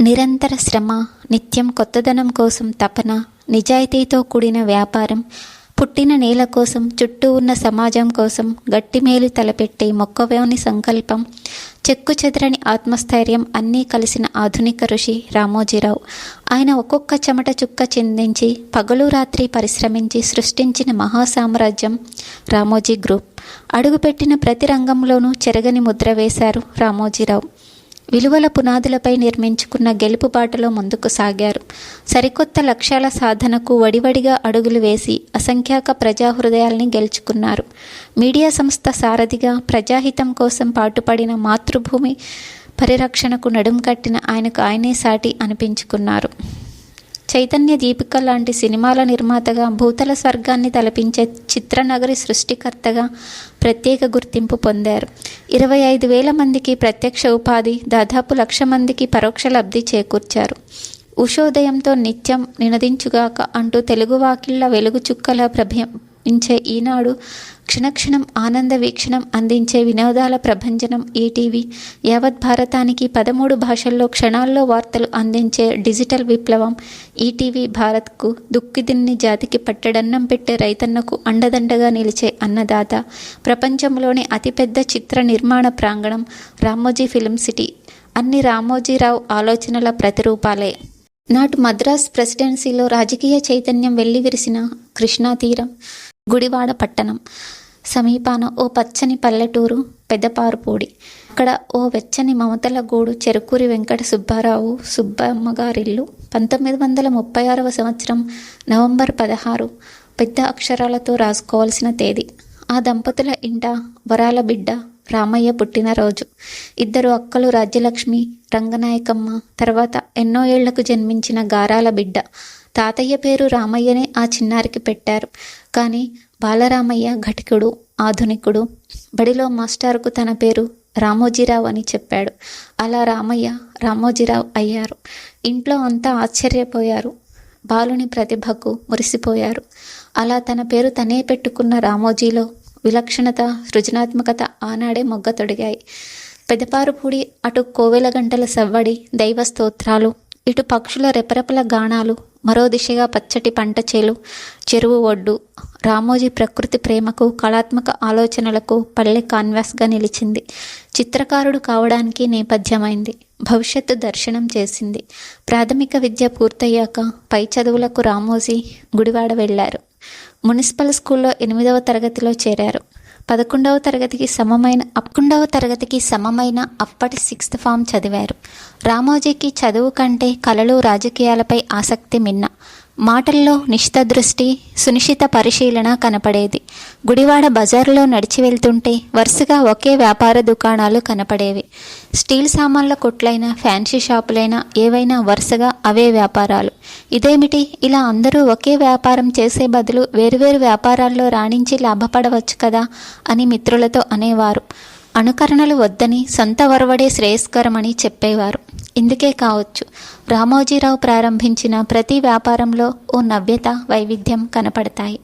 నిరంతర శ్రమ, నిత్యం కొత్తదనం కోసం తపన, నిజాయితీతో కూడిన వ్యాపారం, పుట్టిన నేల కోసం, చుట్టూ ఉన్న సమాజం కోసం గట్టిమేలు తలపెట్టే మొక్కవోని సంకల్పం, చెక్కు చెదరని ఆత్మస్థైర్యం అన్నీ కలిసిన ఆధునిక ఋషి రామోజీరావు. ఆయన ఒక్కొక్క చెమట చుక్క చిందించి పగలు రాత్రి పరిశ్రమించి సృష్టించిన మహాసామ్రాజ్యం రామోజీ గ్రూప్. అడుగుపెట్టిన ప్రతి రంగంలోనూ చెరగని ముద్ర వేశారు రామోజీరావు. విలువల పునాదులపై నిర్మించుకున్న గెలుపు బాటలో ముందుకు సాగారు. సరికొత్త లక్ష్యాల సాధనకు వడివడిగా అడుగులు వేసి అసంఖ్యాక ప్రజాహృదయాల్ని గెలుచుకున్నారు. మీడియా సంస్థ సారథిగా ప్రజాహితం కోసం పాటుపడిన మాతృభూమి పరిరక్షణకు నడుం కట్టిన ఆయనకు ఆయనే సాటి అనిపించుకున్నారు. చైతన్య దీపిక లాంటి సినిమాల నిర్మాతగా, భూతల స్వర్గాన్ని తలపించే చిత్రనగరి సృష్టికర్తగా ప్రత్యేక గుర్తింపు పొందారు. 25,000 మందికి ప్రత్యక్ష ఉపాధి, దాదాపు 1,00,000 మందికి పరోక్ష లబ్ధి చేకూర్చారు. ఉషోదయంతో నిత్యం నినదించుగాక అంటూ తెలుగు వాకిళ్ల వెలుగు చుక్కల ప్రభవించే ఈనాడు, క్షణక్షణం ఆనంద వీక్షణం అందించే వినోదాల ప్రభంజనం ఈటీవీ, యావత్ భారతానికి 13 భాషల్లో క్షణాల్లో వార్తలు అందించే డిజిటల్ విప్లవం ఈటీవీ, భారత్కు దుక్కిదిన్ని జాతికి పట్టడన్నం పెట్టే రైతన్నకు అండదండగా నిలిచే అన్నదాత, ప్రపంచంలోని అతిపెద్ద చిత్ర నిర్మాణ ప్రాంగణం రామోజీ ఫిల్మ్ సిటీ అన్ని రామోజీరావు ఆలోచనల ప్రతిరూపాలే. నాటు మద్రాస్ ప్రెసిడెన్సీలో రాజకీయ చైతన్యం వెల్లివిరిసిన కృష్ణా తీరం, గుడివాడ పట్టణం సమీపాన ఓ పచ్చని పల్లెటూరు పెదపారుపూడి. అక్కడ ఓ వెచ్చని మమతల గూడు చెరుకూరి వెంకట సుబ్బారావు సుబ్బమ్మగారిల్లు. 1936వ సంవత్సరం నవంబర్ 16 పెద్ద అక్షరాలతో రాసుకోవాల్సిన తేదీ. ఆ దంపతుల ఇంట వరాల బిడ్డ రామయ్య పుట్టినరోజు. 2 అక్కలు రాజ్యలక్ష్మి, రంగనాయకమ్మ, తర్వాత ఎన్నో ఏళ్లకు జన్మించిన గారాల బిడ్డ. తాతయ్య పేరు రామయ్యనే ఆ చిన్నారికి పెట్టారు. కానీ బాలరామయ్య ఘటికుడు, ఆధునికుడు. బడిలో మాస్టారుకు తన పేరు రామోజీరావు అని చెప్పాడు. అలా రామయ్య రామోజీరావు అయ్యారు. ఇంట్లో అంతా ఆశ్చర్యపోయారు. బాలుని ప్రతిభకు మురిసిపోయారు. అలా తన పేరు తనే పెట్టుకున్న రామోజీలో విలక్షణత, సృజనాత్మకత ఆనాడే మొగ్గతొడిగాయి. పెదపారుపూడి అటు కోవెల గంటల సవ్వడి, దైవ స్తోత్రాలు, ఇటు పక్షుల రెపరెపల గానాలు, మరో దిశగా పచ్చటి పంట చేలు, చెరువు ఒడ్డు. రామోజీ ప్రకృతి ప్రేమకు, కళాత్మక ఆలోచనలకు పల్లె కాన్వాస్గా నిలిచింది. చిత్రకారుడు కావడానికి నేపథ్యమైంది. భవిష్యత్తు దర్శనం చేసింది. ప్రాథమిక విద్య పూర్తయ్యాక పై చదువులకు రామోజీ గుడివాడ వెళ్లారు. మున్సిపల్ స్కూల్లో 8వ తరగతిలో చేరారు. 11వ తరగతికి సమమైన అప్పటి 6th ఫామ్ చదివారు. రామోజీకి చదువు కంటే కళలు, రాజకీయాలపై ఆసక్తి మిన్న. మాటల్లో నిశితదృష్టి, సునిశిత పరిశీలన కనపడేది. గుడివాడ బజారులో నడిచి వెళ్తుంటే వరుసగా ఒకే వ్యాపార దుకాణాలు కనపడేవి. స్టీల్ సామాన్ల కొట్లైనా, ఫ్యాన్సీ షాపులైనా ఏవైనా వరుసగా అవే వ్యాపారాలు. ఇదేమిటి, ఇలా అందరూ ఒకే వ్యాపారం చేసే బదులు వేరువేరు వ్యాపారాల్లో రాణించి లాభపడవచ్చు కదా అని మిత్రులతో అనేవారు. అనుకరణలు వద్దని, సొంత వరవడే శ్రేయస్కరమని చెప్పేవారు. ఇందుకే కావచ్చు రామోజీరావు ప్రారంభించిన ప్రతి వ్యాపారంలో ఓ నవ్యత, వైవిధ్యం కనపడతాయి.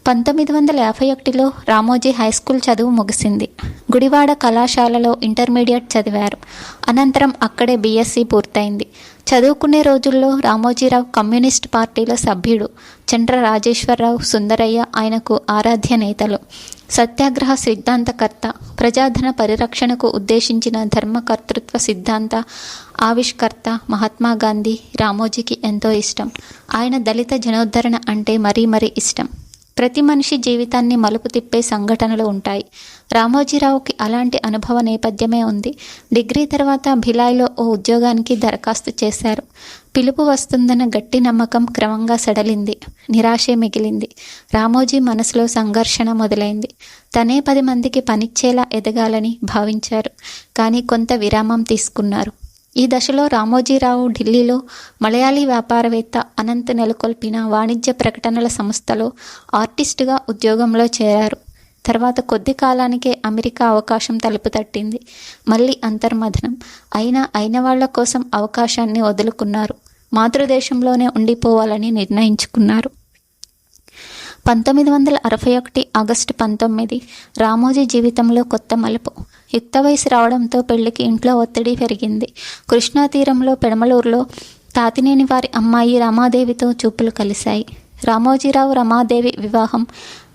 1951లో రామోజీ హైస్కూల్ చదువు ముగిసింది. గుడివాడ కళాశాలలో ఇంటర్మీడియట్ చదివారు. అనంతరం అక్కడే బీఎస్సీ పూర్తయింది. చదువుకునే రోజుల్లో రామోజీరావు కమ్యూనిస్ట్ పార్టీలో సభ్యుడు. చండ్ర రాజేశ్వరరావు, సుందరయ్య ఆయనకు ఆరాధ్య నేతలు. సత్యాగ్రహ సిద్ధాంతకర్త, ప్రజాధన పరిరక్షణకు ఉద్దేశించిన ధర్మకర్తృత్వ సిద్ధాంత ఆవిష్కర్త మహాత్మా గాంధీ రామోజీకి ఎంతో ఇష్టం. ఆయన దళిత జనోద్ధరణ అంటే మరీ ఇష్టం. ప్రతి మనిషి జీవితాన్ని మలుపు తిప్పే సంఘటనలు ఉంటాయి. రామోజీరావుకి అలాంటి అనుభవ నేపథ్యమే ఉంది. డిగ్రీ తర్వాత భిలాయ్లో ఓ ఉద్యోగానికి దరఖాస్తు చేశారు. పిలుపు వస్తుందన్న గట్టి నమ్మకం క్రమంగా సడలింది. నిరాశే మిగిలింది. రామోజీ మనసులో సంఘర్షణ మొదలైంది. తనే 10 మందికి పనిచ్చేలా ఎదగాలని భావించారు. కానీ కొంత విరామం తీసుకున్నారు. ఈ దశలో రామోజీరావు ఢిల్లీలో మలయాళీ వ్యాపారవేత్త అనంత్ నెలకొల్పిన వాణిజ్య ప్రకటనల సంస్థలో ఆర్టిస్టుగా ఉద్యోగంలో చేరారు. తర్వాత కొద్ది కాలానికే అమెరికా అవకాశం తలుపు తట్టింది. మళ్ళీ అంతర్మథనం. అయిన వాళ్ల కోసం అవకాశాన్ని వదులుకున్నారు. మాతృదేశంలోనే ఉండిపోవాలని నిర్ణయించుకున్నారు. 1961 ఆగస్టు 19 రామోజీ జీవితంలో కొత్త మలుపు. యుక్త వయసు రావడంతో పెళ్లికి ఇంట్లో ఒత్తిడి పెరిగింది. కృష్ణా తీరంలో పెడమలూరులో తాతినేని వారి అమ్మాయి రమాదేవితో చూపులు కలిశాయి. రామోజీరావు రమాదేవి వివాహం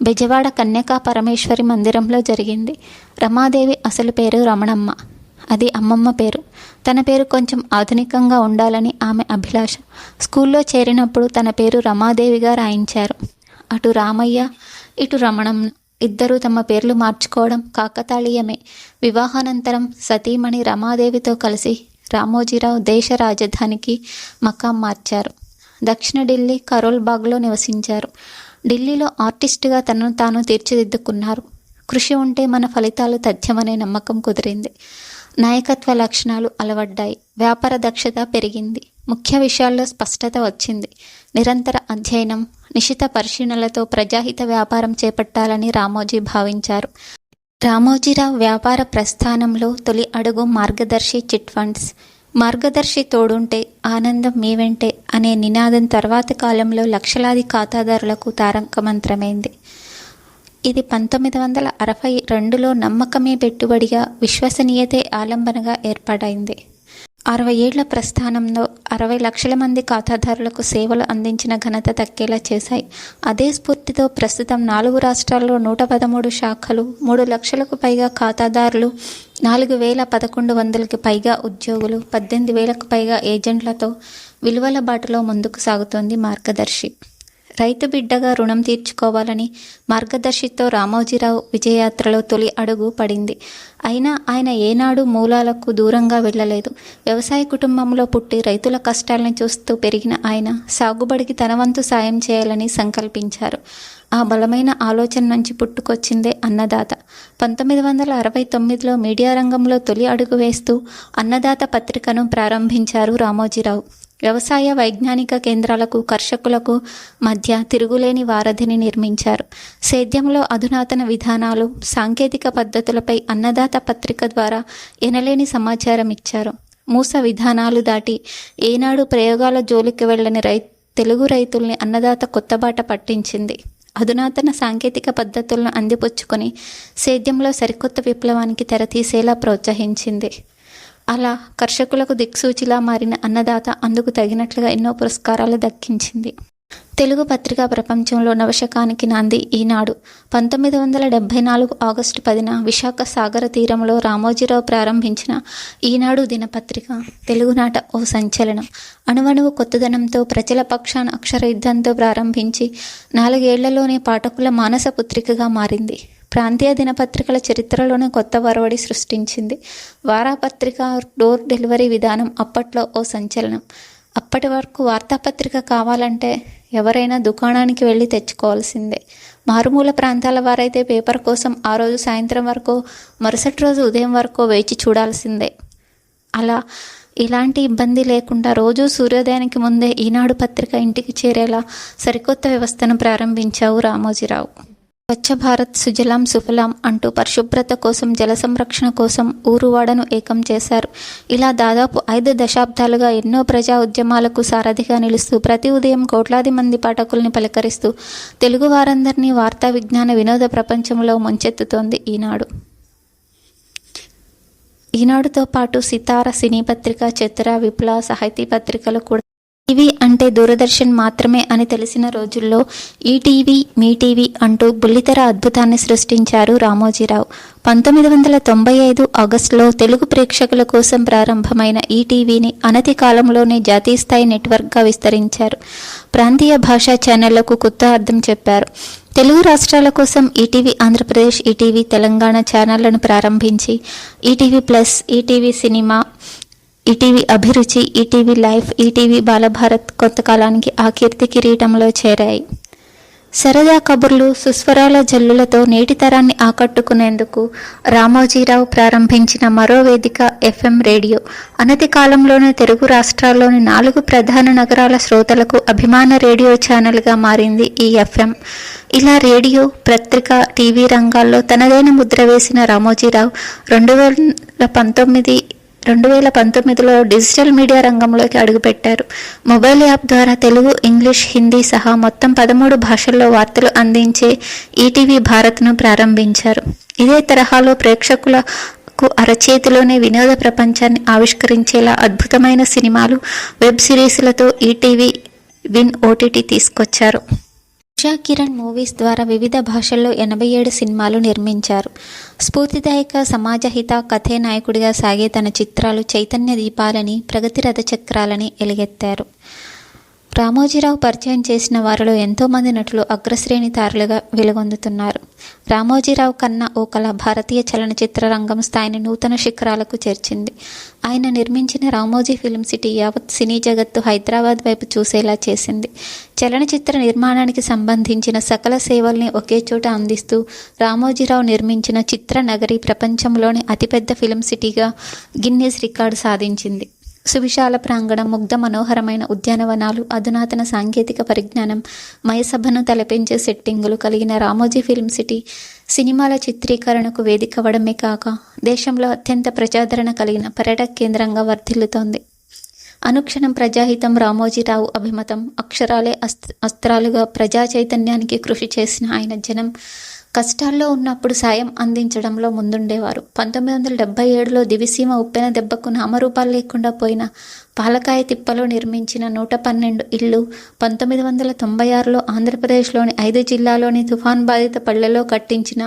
బెజవాడ కన్యకా పరమేశ్వరి మందిరంలో జరిగింది. రమాదేవి అసలు పేరు రమణమ్మ, అది అమ్మమ్మ పేరు. తన పేరు కొంచెం ఆధునికంగా ఉండాలని ఆమె అభిలాష. స్కూల్లో చేరినప్పుడు తన పేరు రమాదేవిగా రాయించారు. అటు రామయ్య ఇటు రమణమ్మ ఇద్దరూ తమ పేర్లు మార్చుకోవడం కాకతాళీయమే. వివాహానంతరం సతీమణి రమాదేవితో కలిసి రామోజీరావు దేశ రాజధానికి మకాం మార్చారు. దక్షిణ ఢిల్లీ కరోల్బాగ్లో నివసించారు. ఢిల్లీలో ఆర్టిస్టుగా తనను తాను తీర్చిదిద్దుకున్నారు. కృషి ఉంటే మన ఫలితాలు తథ్యమనే నమ్మకం కుదిరింది. నాయకత్వ లక్షణాలు అలవడ్డాయి. వ్యాపార దక్షత పెరిగింది. ముఖ్య విషయాల్లో స్పష్టత వచ్చింది. నిరంతర అధ్యయనం, నిశిత పరిశీలనలతో ప్రజాహిత వ్యాపారం చేపట్టాలని రామోజీ భావించారు. రామోజీరావు వ్యాపార ప్రస్థానంలో తొలి అడుగు మార్గదర్శి చిట్ ఫండ్స్. మార్గదర్శి తోడుంటే ఆనందం మీ వెంటే అనే నినాదం తర్వాతి కాలంలో లక్షలాది ఖాతాదారులకు తారక మంత్రమైంది. ఇది 1962లో నమ్మకమే పెట్టుబడిగా, విశ్వసనీయతే ఆలంబనగా ఏర్పాటైంది. 60 ఏళ్ల ప్రస్థానంలో 60 లక్షల మంది ఖాతాదారులకు సేవలు అందించిన ఘనత దక్కేలా చేశాయి. అదే స్ఫూర్తితో ప్రస్తుతం 4 రాష్ట్రాల్లో 113 శాఖలు, 3 లక్షలకు పైగా ఖాతాదారులు, 4,1100కి పైగా ఉద్యోగులు, 18,000కు పైగా ఏజెంట్లతో విలువల బాటలో ముందుకు సాగుతోంది మార్గదర్శి. రైతు బిడ్డగా రుణం తీర్చుకోవాలని మార్గదర్శితో రామోజీరావు విజయయాత్రలో తొలి అడుగు పడింది. అయినా ఆయన ఏనాడు మూలాలకు దూరంగా వెళ్ళలేదు. వ్యవసాయ కుటుంబంలో పుట్టి రైతుల కష్టాలను చూస్తూ పెరిగిన ఆయన సాగుబడికి తన వంతు సాయం చేయాలని సంకల్పించారు. ఆ బలమైన ఆలోచన నుంచి పుట్టుకొచ్చిందే అన్నదాత. 1969లో మీడియా రంగంలో తొలి అడుగు వేస్తూ అన్నదాత పత్రికను ప్రారంభించారు రామోజీరావు. వ్యవసాయ వైజ్ఞానిక కేంద్రాలకు, కర్షకులకు మధ్య తిరుగులేని వారధిని నిర్మించారు. సేద్యంలో అధునాతన విధానాలు, సాంకేతిక పద్ధతులపై అన్నదాత పత్రిక ద్వారా ఎనలేని సమాచారం ఇచ్చారు. మూస విధానాలు దాటి ఏనాడు ప్రయోగాల జోలికి వెళ్ళని తెలుగు రైతుల్ని అన్నదాత కొత్తబాట పట్టించింది. అధునాతన సాంకేతిక పద్ధతులను అందిపుచ్చుకొని సేద్యంలో సరికొత్త విప్లవానికి తెరతీసేలా ప్రోత్సహించింది. అలా కర్షకులకు దిక్సూచిలా మారిన అన్నదాత అందుకు తగినట్లుగా ఎన్నో పురస్కారాలు దక్కించింది. తెలుగు పత్రికా ప్రపంచంలో నవశకానికి నాంది ఈనాడు. 1974 ఆగస్టు 10న విశాఖ సాగర తీరంలో రామోజీరావు ప్రారంభించిన ఈనాడు దినపత్రిక తెలుగునాట ఓ సంచలనం. అణువణువు కొత్తదనంతో ప్రజల పక్షాన అక్షర యుద్ధంతో ప్రారంభించి 4 ఏళ్లలోనే పాఠకుల మానస పుత్రికగా మారింది. ప్రాంతీయ దినపత్రికల చరిత్రలోనే కొత్త వరవడి సృష్టించింది. వారాపత్రిక డోర్ డెలివరీ విధానం అప్పట్లో ఓ సంచలనం. అప్పటి వరకు వార్తాపత్రిక కావాలంటే ఎవరైనా దుకాణానికి వెళ్ళి తెచ్చుకోవాల్సిందే. మారుమూల ప్రాంతాల వారైతే పేపర్ కోసం ఆ రోజు సాయంత్రం వరకు, మరుసటి రోజు ఉదయం వరకు వేచి చూడాల్సిందే. అలా ఇలాంటి ఇబ్బంది లేకుండా రోజు సూర్యోదయానికి ముందే ఈనాడు పత్రిక ఇంటికి చేరేలా సరికొత్త వ్యవస్థను ప్రారంభించావు రామోజీరావు. స్వచ్ఛ భారత్, సుజలాం సుఫలాం అంటూ పరిశుభ్రత కోసం, జల సంరక్షణ కోసం ఊరువాడను ఏకం చేశారు. ఇలా దాదాపు 5 దశాబ్దాలుగా ఎన్నో ప్రజా ఉద్యమాలకు సారథిగా నిలుస్తూ ప్రతి ఉదయం కోట్లాది మంది పాఠకుల్ని పలకరిస్తూ తెలుగు వారందరినీ వార్తా విజ్ఞాన వినోద ప్రపంచంలో ముంచెత్తుతోంది ఈనాడు. ఈనాడుతో పాటు సితార, సినీ పత్రిక, చతుర, విప్లవ, సాహితీ పత్రికలు కూడా. టీవీ అంటే దూరదర్శన్ మాత్రమే అని తెలిసిన రోజుల్లో ఈటీవీ, మీ టీవీ అంటూ బుల్లితెర అద్భుతాన్ని సృష్టించారు రామోజీరావు. 1995 ఆగస్టులో తెలుగు ప్రేక్షకుల కోసం ప్రారంభమైన ఈటీవీని అనతి కాలంలోనే జాతీయ స్థాయి నెట్వర్క్గా విస్తరించారు. ప్రాంతీయ భాషా ఛానళ్లకు కొత్త అర్థం చెప్పారు. తెలుగు రాష్ట్రాల కోసం ఈటీవీ ఆంధ్రప్రదేశ్, ఈటీవీ తెలంగాణ ఛానళ్లను ప్రారంభించి ETV plus, ETV cinema, ETV అభిరుచి, ఈటీవీ లైఫ్, ఈటీవీ బాలభారత్ కొంతకాలానికి ఆ కీర్తి కిరీటంలో చేరాయి. సరదా కబుర్లు, సుస్వరాల జల్లులతో నేటి తరాన్ని ఆకట్టుకునేందుకు రామోజీరావు ప్రారంభించిన మరో వేదిక ఎఫ్ఎం రేడియో. అనతి కాలంలోనే తెలుగు రాష్ట్రాల్లోని 4 ప్రధాన నగరాల శ్రోతలకు అభిమాన రేడియో ఛానల్గా మారింది ఈ ఎఫ్ఎం. ఇలా రేడియో, పత్రిక, టీవీ రంగాల్లో తనదైన ముద్ర వేసిన రామోజీరావు 2019లో డిజిటల్ మీడియా రంగంలోకి అడుగుపెట్టారు. మొబైల్ యాప్ ద్వారా తెలుగు, ఇంగ్లీష్, హిందీ సహా మొత్తం 13 భాషల్లో వార్తలు అందించే ఈటీవీ భారత్ను ప్రారంభించారు. ఇదే తరహాలో ప్రేక్షకుల ప్రేక్షకులకు అరచేతిలోనే వినోద ప్రపంచాన్ని ఆవిష్కరించేలా అద్భుతమైన సినిమాలు, వెబ్ సిరీస్లతో ఈటీవీ విన్ ఓటీటీ తీసుకొచ్చారు. ఉషా కిరణ్ మూవీస్ ద్వారా వివిధ భాషల్లో 87 సినిమాలు నిర్మించారు. స్ఫూర్తిదాయక సమాజహిత కథే నాయకుడిగా సాగే తన చిత్రాలు చైతన్య దీపాలని, ప్రగతి రథచక్రాలని ఎలుగెత్తారు. రామోజీరావు పరిచయం చేసిన వారిలో ఎంతోమంది నటులు అగ్రశ్రేణి తారలుగా వెలుగొందుతున్నారు. రామోజీరావు కన్నా ఓ కళ భారతీయ చలనచిత్ర రంగం స్థాయిని నూతన శిఖరాలకు చేర్చింది. ఆయన నిర్మించిన రామోజీ ఫిల్మ్ సిటీ యావత్ సినీ జగత్తు హైదరాబాద్ వైపు చూసేలా చేసింది. చలనచిత్ర నిర్మాణానికి సంబంధించిన సకల సేవల్ని ఒకే చోట అందిస్తూ రామోజీరావు నిర్మించిన చిత్ర నగరి ప్రపంచంలోని అతిపెద్ద ఫిల్మ్ సిటీగా గిన్నెస్ రికార్డు సాధించింది. సువిశాల ప్రాంగణం, ముగ్ధ మనోహరమైన ఉద్యానవనాలు, అధునాతన సాంకేతిక పరిజ్ఞానం, మయసభను తలపించే సెట్టింగులు కలిగిన రామోజీ ఫిల్మ్ సిటీ సినిమాల చిత్రీకరణకు వేదికవడమే కాక దేశంలో అత్యంత ప్రజాదరణ కలిగిన పర్యాటక కేంద్రంగా వర్ధిల్లుతోంది. అనుక్షణం ప్రజాహితం రామోజీరావు అభిమతం. అక్షరాలే అస్త్రాలుగా ప్రజా చైతన్యానికి కృషి చేసిన ఆయన జనం కష్టాల్లో ఉన్నప్పుడు సాయం అందించడంలో ముందుండేవారు. 1977లో దివిసీమ ఉప్పెన దెబ్బకు నామరూపాలు లేకుండా పోయిన పాలకాయ తిప్పలో నిర్మించిన 112 ఇళ్లు, 1996లో ఆంధ్రప్రదేశ్లోని 5 జిల్లాలోని తుఫాన్ బాధిత పల్లెల్లో కట్టించిన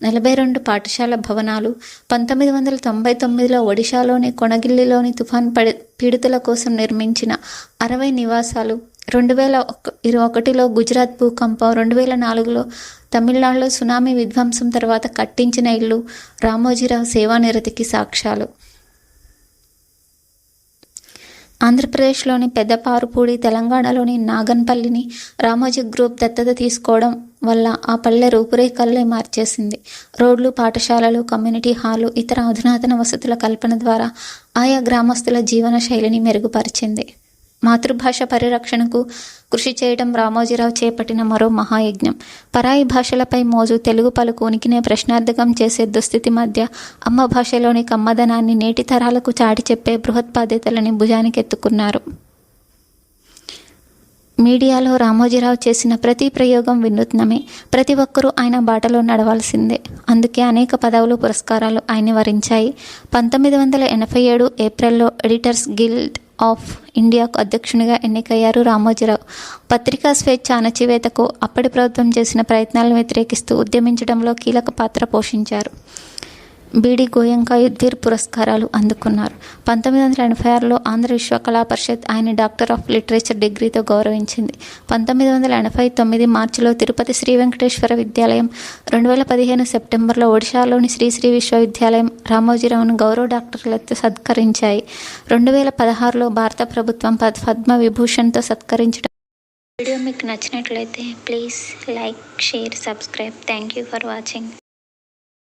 42 పాఠశాల భవనాలు, 1999లో ఒడిశాలోని కొనగిల్లిలోని తుఫాన్ పీడితుల కోసం నిర్మించిన 60 నివాసాలు, 2001లో గుజరాత్ భూకంపం, 2004లో తమిళనాడులో సునామీ విధ్వంసం తర్వాత కట్టించిన ఇల్లు రామోజీరావు సేవానిరతికి సాక్ష్యాలు. ఆంధ్రప్రదేశ్లోని పెద్దపారుపూడి, తెలంగాణలోని నాగన్పల్లిని రామోజీ గ్రూప్ దత్తత తీసుకోవడం వల్ల ఆ పల్లె రూపురేఖల్ని మార్చేసింది. రోడ్లు, పాఠశాలలు, కమ్యూనిటీ హాలు, ఇతర అధునాతన వసతుల కల్పన ద్వారా ఆయా గ్రామస్తుల జీవన శైలిని మెరుగుపరిచింది. మాతృభాష పరిరక్షణకు కృషి చేయడం రామోజీరావు చేపట్టిన మరో మహాయజ్ఞం. పరాయి భాషలపై మోజు, తెలుగు పలుకు ఉనికినే ప్రశ్నార్థకం చేసే దుస్థితి మధ్య అమ్మ భాషలోని కమ్మదనాన్ని నేటి తరాలకు చాటి చెప్పే బృహత్ బాధ్యతలని భుజానికెత్తుకున్నారు. మీడియాలో రామోజీరావు చేసిన ప్రతి ప్రయోగం వినూత్నమే. ప్రతి ఒక్కరూ ఆయన బాటలో నడవాల్సిందే. అందుకే అనేక పదవులు, పురస్కారాలు ఆయన్ని వరించాయి. 1987 ఏప్రిల్లో ఎడిటర్స్ గిల్డ్ ఆఫ్ ఇండియాకు అధ్యక్షునిగా ఎన్నికయ్యారు రామోజీరావు. పత్రికా స్వేచ్ఛ అణచివేతకు అప్పటి ప్రభుత్వం చేసిన ప్రయత్నాలను వ్యతిరేకిస్తూ ఉద్యమించడంలో కీలక పాత్ర పోషించారు. బీడి గోయంకా యుద్ధీర్ పురస్కారాలు అందుకున్నారు. 1986లో ఆంధ్ర విశ్వకళా పరిషత్ ఆయన డాక్టర్ ఆఫ్ లిటరేచర్ డిగ్రీతో గౌరవించింది. 1989 మార్చిలో తిరుపతి శ్రీ వెంకటేశ్వర విద్యాలయం, 2015 సెప్టెంబర్లో ఒడిశాలోని శ్రీ విశ్వవిద్యాలయం రామోజీరావును గౌరవ డాక్టర్లతో సత్కరించాయి. 2016లో భారత ప్రభుత్వం పద్మ విభూషణ్తో సత్కరించడం. వీడియో మీకు నచ్చినట్లయితే please like, share, subscribe. Thank you for watching.